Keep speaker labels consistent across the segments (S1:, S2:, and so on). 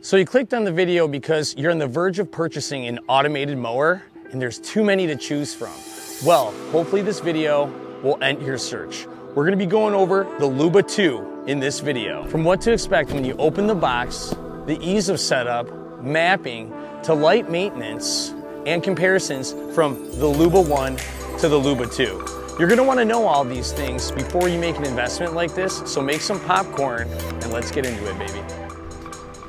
S1: So you clicked on the video because you're on the verge of purchasing an automated mower and there's too many to choose from. Well, hopefully this video will end your search. We're gonna be going over the Luba 2 in this video. From what to expect when you open the box, the ease of setup, mapping, to light maintenance, and comparisons from the Luba 1 to the Luba 2. You're gonna wanna know all these things before you make an investment like this, so make some popcorn and let's get into it, baby.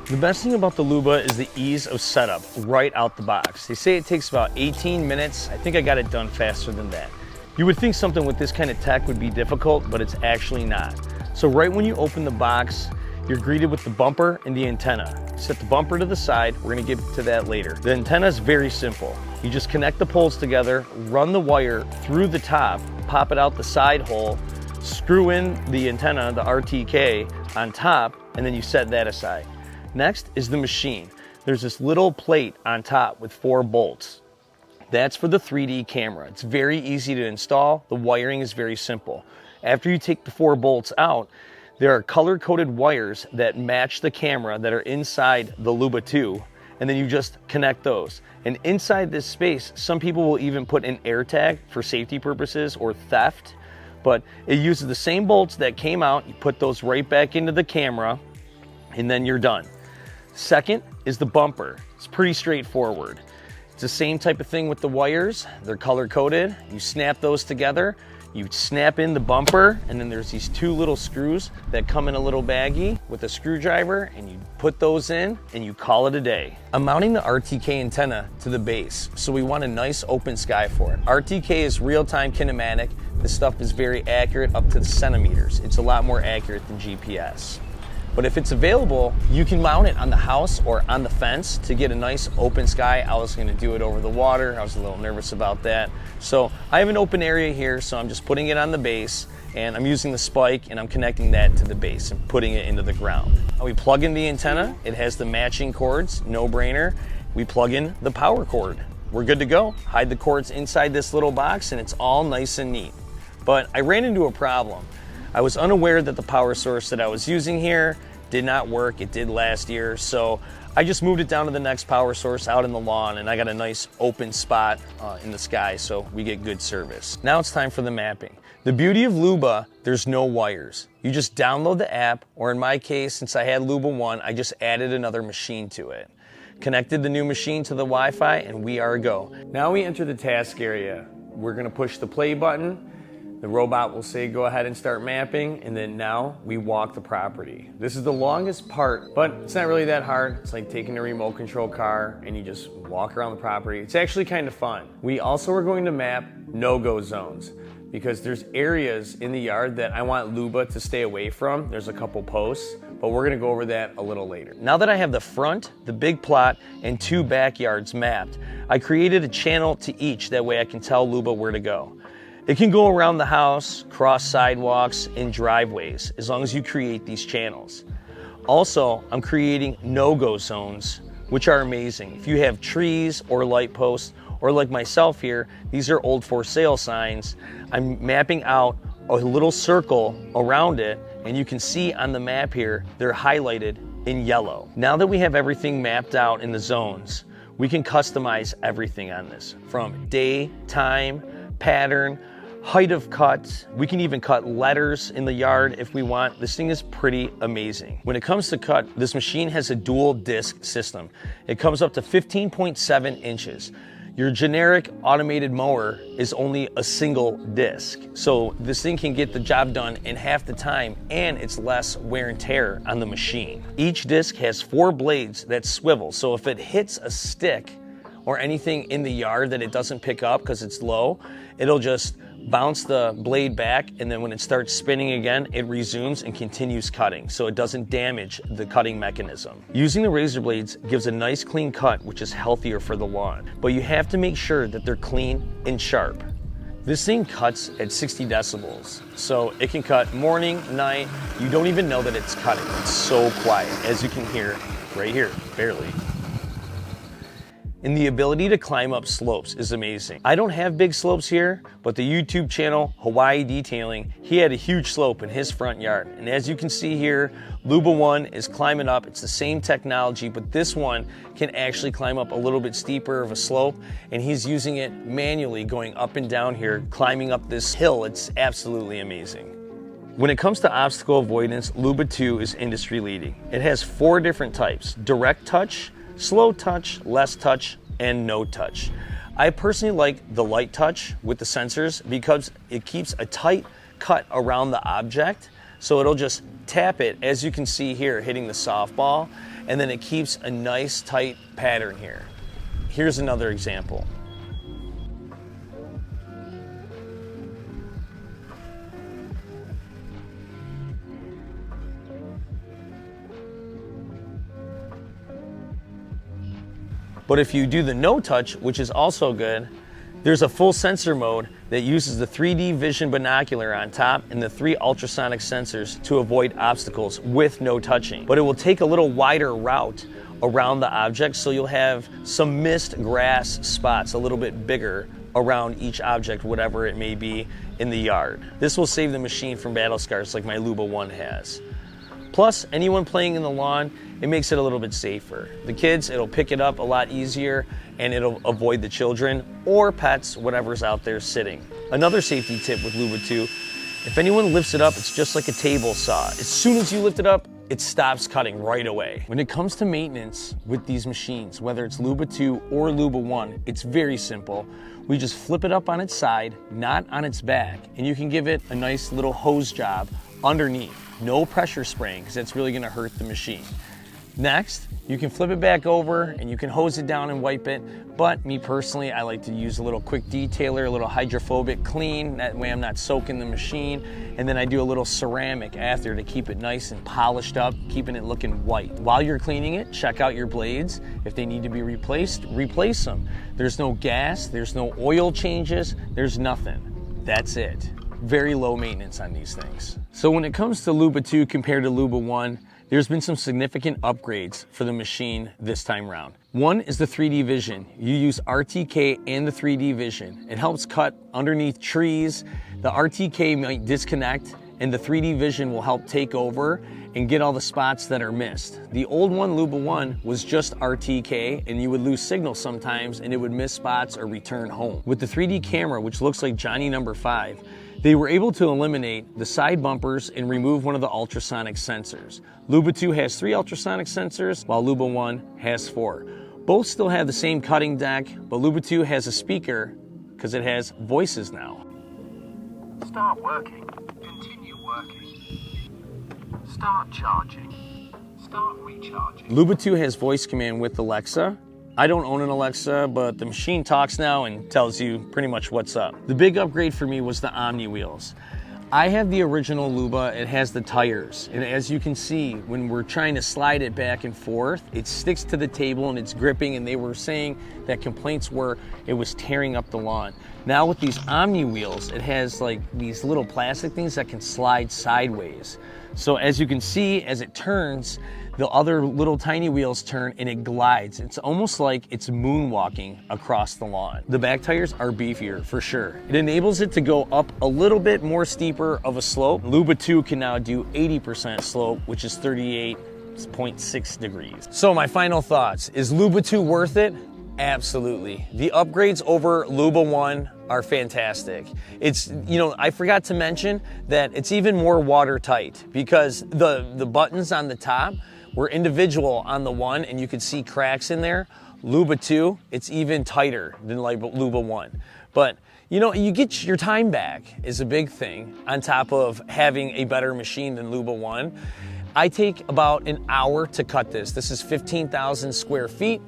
S1: The best thing about the Luba is the ease of setup right out the box. They say it takes about 18 minutes. I think I got it done faster than that. You would think something with this kind of tech would be difficult, but it's actually not. So right when you open the box, you're greeted with the bumper and the antenna. Set the bumper to the side, we're gonna get to that later. The antenna is very simple. You just connect the poles together, run the wire through the top, pop it out the side hole, screw in the antenna, the RTK, on top, and then you set that aside. Next is the machine. There's this little plate on top with 4 bolts. That's for the 3D camera. It's very easy to install. The wiring is very simple. After you take the 4 bolts out, there are color-coded wires that match the camera that are inside the Luba 2, and then you just connect those. And inside this space, some people will even put an air tag for safety purposes or theft, but it uses the same bolts that came out. You put those right back into the camera, and then you're done. Second is the bumper. It's pretty straightforward. It's the same type of thing with the wires. They're color-coded. You snap those together. You snap in the bumper, and then there's these 2 little screws that come in a little baggie with a screwdriver, and you put those in, and you call it a day. I'm mounting the RTK antenna to the base, so we want a nice open sky for it. RTK is real-time kinematic. This stuff is very accurate up to the centimeters. It's a lot more accurate than GPS. But if it's available, you can mount it on the house or on the fence to get a nice open sky. I was gonna do it over the water. I was a little nervous about that. So I have an open area here, so I'm just putting it on the base, and I'm using the spike and I'm connecting that to the base and putting it into the ground. We plug in the antenna. It has the matching cords, no brainer. We plug in the power cord. We're good to go. Hide the cords inside this little box and it's all nice and neat. But I ran into a problem. I was unaware that the power source that I was using here did not work. It did last year, so I just moved it down to the next power source out in the lawn, and I got a nice open spot in the sky, so we get good service. Now it's time for the mapping. The beauty of Luba, there's no wires. You just download the app, or in my case, since I had Luba 1, I just added another machine to it. Connected the new machine to the Wi-Fi, and we are a go. Now we enter the task area. We're gonna push the play button. The robot will say, go ahead and start mapping, and then now we walk the property. This is the longest part, but it's not really that hard. It's like taking a remote control car and you just walk around the property. It's actually kind of fun. We also are going to map no-go zones because there's areas in the yard that I want Luba to stay away from. There's a couple posts, but we're gonna go over that a little later. Now that I have the front, the big plot, and 2 backyards mapped, I created a channel to each. That way I can tell Luba where to go. It can go around the house, cross sidewalks, and driveways, as long as you create these channels. Also, I'm creating no-go zones, which are amazing. If you have trees or light posts, or like myself here, these are old for sale signs, I'm mapping out a little circle around it, and you can see on the map here, they're highlighted in yellow. Now that we have everything mapped out in the zones, we can customize everything on this, from day, time, pattern, height of cut. We can even cut letters in the yard if we want. This thing is pretty amazing. When it comes to cut, this machine has a dual disc system. It comes up to 15.7 inches. Your generic automated mower is only a single disc. So this thing can get the job done in half the time, and it's less wear and tear on the machine. Each disc has 4 blades that swivel. So if it hits a stick or anything in the yard that it doesn't pick up because it's low, it'll just bounce the blade back, and then when it starts spinning again, it resumes and continues cutting, so it doesn't damage the cutting mechanism. Using the razor blades gives a nice clean cut, which is healthier for the lawn, but you have to make sure that they're clean and sharp. This thing cuts at 60 decibels, so it can cut morning, night. You don't even know that it's cutting. It's so quiet, as you can hear right here, barely. And the ability to climb up slopes is amazing. I don't have big slopes here, but the YouTube channel, Hawaii Detailing, he had a huge slope in his front yard. And as you can see here, Luba 1 is climbing up. It's the same technology, but this one can actually climb up a little bit steeper of a slope, and he's using it manually, going up and down here, climbing up this hill. It's absolutely amazing. When it comes to obstacle avoidance, Luba 2 is industry leading. It has 4 different types: direct touch, slow touch, less touch, and no touch. I personally like the light touch with the sensors because it keeps a tight cut around the object, so it'll just tap it, as you can see here, hitting the softball, and then it keeps a nice tight pattern here. Here's another example. But if you do the no touch, which is also good, there's a full sensor mode that uses the 3D vision binocular on top and the 3 ultrasonic sensors to avoid obstacles with no touching. But it will take a little wider route around the object, so you'll have some missed grass spots a little bit bigger around each object, whatever it may be in the yard. This will save the machine from battle scars like my Luba 1 has. Plus, anyone playing in the lawn, it makes it a little bit safer. The kids, it'll pick it up a lot easier, and it'll avoid the children or pets, whatever's out there sitting. Another safety tip with Luba 2, if anyone lifts it up, it's just like a table saw. As soon as you lift it up, it stops cutting right away. When it comes to maintenance with these machines, whether it's Luba 2 or Luba 1, it's very simple. We just flip it up on its side, not on its back, and you can give it a nice little hose job underneath. No pressure spraying, because that's really gonna hurt the machine. Next, you can flip it back over and you can hose it down and wipe it, but me personally, I like to use a little quick detailer, a little hydrophobic clean, that way I'm not soaking the machine, and then I do a little ceramic after to keep it nice and polished up, keeping it looking white. While you're cleaning it, check out your blades. If they need to be replaced, replace them. There's no gas, there's no oil changes, there's nothing. That's it. Very low maintenance on these things. So when it comes to Luba 2 compared to Luba 1, there's been some significant upgrades for the machine this time around. One is the 3D vision. You use RTK and the 3D vision. It helps cut underneath trees. The RTK might disconnect, and the 3D vision will help take over and get all the spots that are missed. The old one, Luba 1, was just RTK, and you would lose signal sometimes and it would miss spots or return home. With the 3D camera, which looks like Johnny number 5, they were able to eliminate the side bumpers and remove one of the ultrasonic sensors. Luba 2 has 3 ultrasonic sensors, while Luba 1 has 4. Both still have the same cutting deck, but Luba 2 has a speaker because it has voices now.
S2: Start working. Continue working. Start charging. Start recharging.
S1: Luba 2 has voice command with Alexa. I don't own an Alexa, but the machine talks now and tells you pretty much what's up. The big upgrade for me was the Omni wheels. I have the original Luba, it has the tires, and as you can see, when we're trying to slide it back and forth, it sticks to the table and it's gripping, and they were saying that complaints were it was tearing up the lawn. Now with these Omni wheels, it has like these little plastic things that can slide sideways. So as you can see, as it turns, the other little tiny wheels turn and it glides. It's almost like it's moonwalking across the lawn. The back tires are beefier for sure. It enables it to go up a little bit more steeper of a slope. Luba 2 can now do 80% slope, which is 38.6 degrees. So my final thoughts, is Luba 2 worth it? Absolutely. The upgrades over Luba 1 are fantastic. It's, you know, I forgot to mention that it's even more watertight because the buttons on the top were individual on the one and you could see cracks in there. Luba 2, it's even tighter than like Luba 1. But you know, you get your time back is a big thing on top of having a better machine than Luba 1. I take about an hour to cut this. This is 15,000 square feet.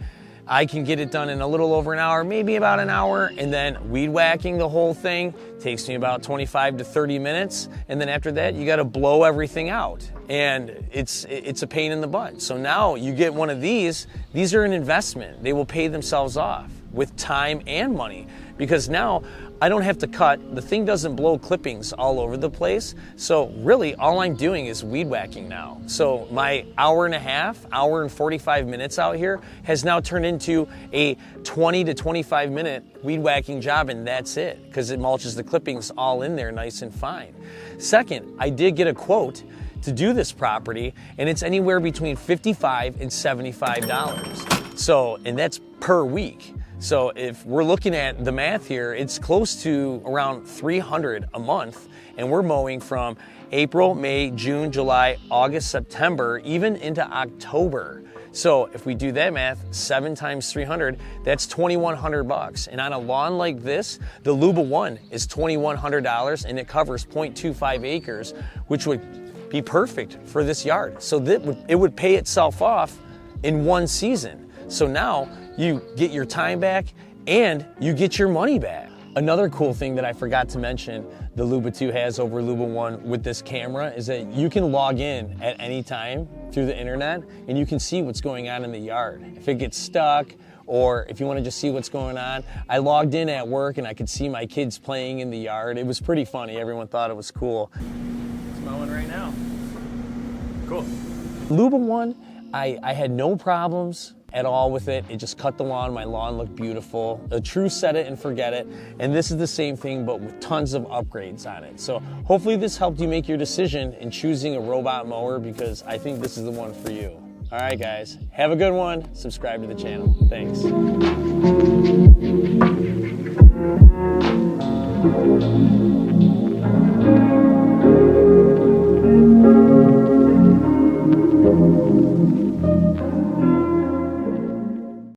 S1: I can get it done in a little over an hour, maybe about an hour, and then weed whacking the whole thing takes me about 25 to 30 minutes, and then after that, you gotta blow everything out, and it's a pain in the butt. So now you get one of these are an investment. They will pay themselves off. with time and money, because now I don't have to cut. The thing doesn't blow clippings all over the place. So really all I'm doing is weed whacking now. So my hour and 45 minutes out here has now turned into a 20 to 25 minute weed whacking job, and that's it, because it mulches the clippings all in there nice and fine. Second, I did get a quote to do this property, and it's anywhere between $55 and $75. So, and that's per week. So if we're looking at the math here, it's close to around $300 a month, and we're mowing from April, May, June, July, August, September, even into October. So if we do that math, 7 times 300, that's $2,100. And on a lawn like this, the Luba 1 is $2,100, and it covers 0.25 acres, which would be perfect for this yard. So it would pay itself off in one season. So now you get your time back and you get your money back. Another cool thing that I forgot to mention the Luba 2 has over Luba 1 with this camera is that you can log in at any time through the internet and you can see what's going on in the yard. If it gets stuck, or if you want to just see what's going on. I logged in at work and I could see my kids playing in the yard. It was pretty funny. Everyone thought it was cool. It's mowing right now. Cool. Luba 1, I had no problems at all with it. It just cut the lawn. My lawn looked beautiful. A true set it and forget it. And this is the same thing, but with tons of upgrades on it. So hopefully this helped you make your decision in choosing a robot mower, because I think this is the one for you. All right, guys, have a good one. Subscribe to the channel. Thanks.